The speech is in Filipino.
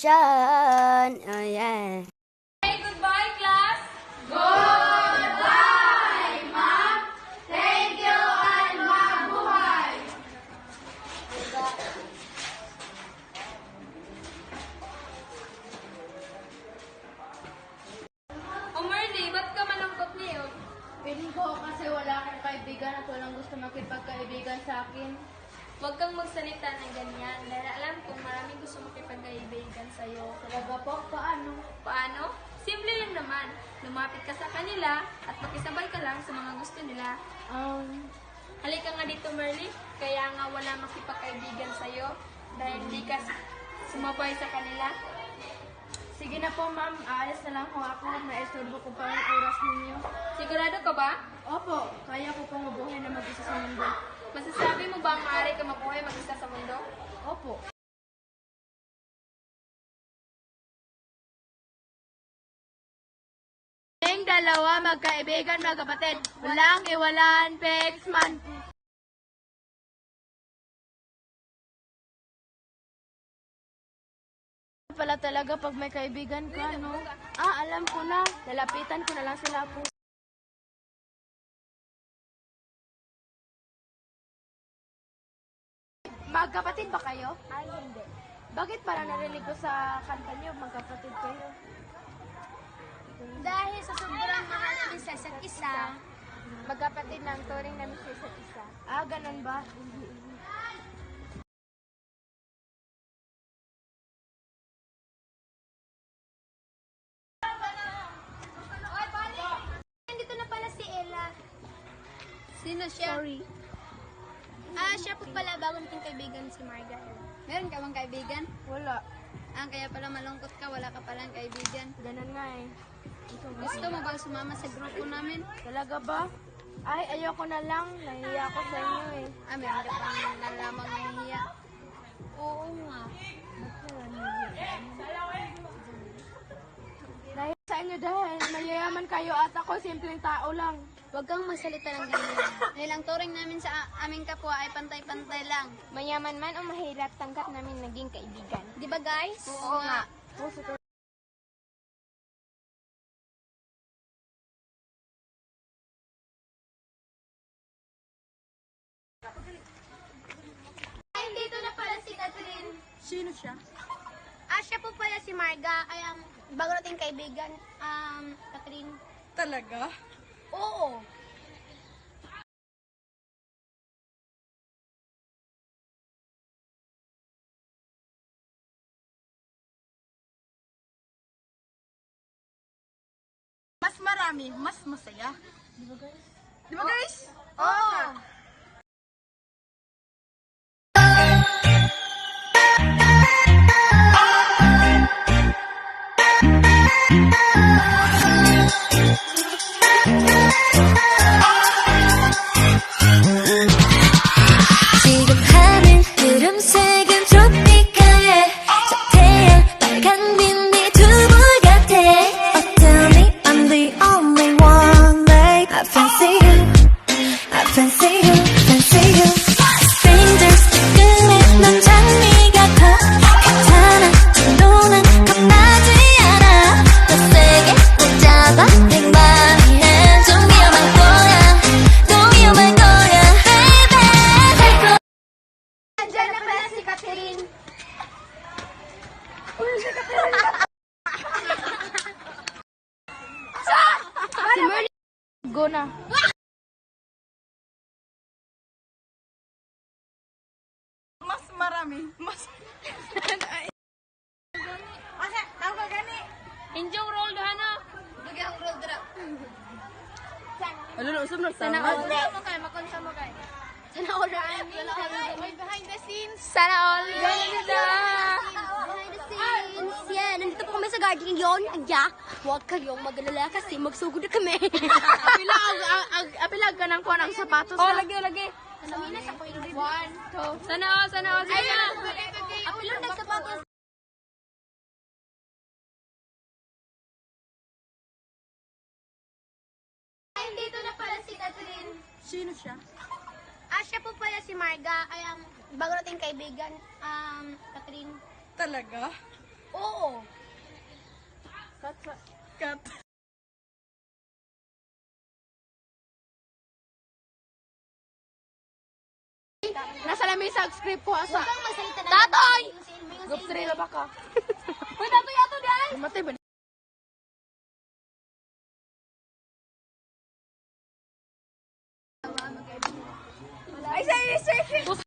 graduation. Oh, yeah. Say goodbye, class. O Marley, ba't ka malungkot niyo? Piling ko kasi wala akong kaibigan at walang gusto makipagkaibigan sa akin. Huwag kang magsalita ng ganyan dahil alam kong maraming gusto makipagkaibigan sa'yo. Talaga po, paano? Paano? Simple lang naman. Lumapit ka sa kanila at makisabay ka lang sa mga gusto nila. Halika nga dito, Merly. Kaya nga wala makipagkaibigan sa'yo dahil hindi ka sumabay sa kanila. Sige na po ma'am, aalis na lang ho ako. Naisturbo ko pa ang oras ninyo. Sigurado ka ba? Opo, kaya ko pong mabuhay na mag-isa sa mundo. Masasabi mo ba ang maaari ka mabuhay mag-isa sa mundo? Opo. Ang dalawa, magkaibigan, magkapatid. Walang iwalan, pegs man. Pala talaga pag may kaibigan ka, no? Alam ko na. Lalapitan ko na lang sila po. Magkapatid ba kayo? Ay, hindi. Bakit parang narinig ko sa kanta niyo, magkapatid kayo? Dahil sa sobrang mahal namin sa isa't isa, Magkapatid ng turing namin sa isa't isa. Ganun ba? nandito na pala si Ella. Sino siya? Sorry. Siya po pala bagong kong kaibigan si Marga. Meron ka bang kaibigan? Wala. Kaya pala malungkot ka, wala ka palang kaibigan. Ganun nga eh. Gusto mo bang sumama sa grupo namin? Talaga ba? Ay, ayoko na lang. Nahiya ako sa inyo eh. Meron ka pang nalamang nahihiya. Oo nga. Dahil sa inyo dahil mayayaman kayo at ako simpleng tao lang. Huwag kang magsalita ng ganyan. Dahil ang turing namin sa aming kapwa ay pantay-pantay lang. Mayaman man o mahirap, tanggap namin naging kaibigan. Di ba guys? Oo nga. Puso to. Nandito na pala si Catherine. Sino siya? Siya po pala si Marga. Ay, bago nating kaibigan. Catherine. Talaga? Oo. Mas marami, mas masaya. Di ba guys? Di ba guys? Oo. 지금 하늘 흐름 색은 트로피카에 저 태양 빨간 빛이 두불 같아 어쩌니 I'm the only one like I fancy you I fancy you fancy you Strangers 끌래 넌 장미가 커 괜찮아 진도는 겁나지 않아 더 세게 꼭 잡아 내 맘이 좀 위험한 거야 또 위험할 거야 baby Nandiyan na pala si Catherine. Si Merly. Go na. Mas marami. Mas... Asa, tawag ka gani. Injong roll na. Bigyan ang roll dra. Ano na, usap na Sana all. Makonsa mo kay. Sana all raan. Behind the scenes. Sana all. Ganda. Behind the scenes. Yeah, nandito po kami sa garden ngayon. Huwag kayong mag-alala kasi magsugod na kami. Apilag ka ng kuha ng sapatos Oh, na. lagi. Sa Minas ako yung 1, 2, Sana all. Sige na. Apilong nagsapatos. Nandito na pala si Catherine. Sino siya? Siya po pala si Marga. Ay, bago nating kaibigan. Catherine. Talaga? Oo. Cut. Nasa lamesa ang script ko asa. Huwag kang magsalita na. Tatoy! Ayusin mo yung Group sa 3 na ba ka? Uy, tatoy ato dahil. Matay ba? Ay, say,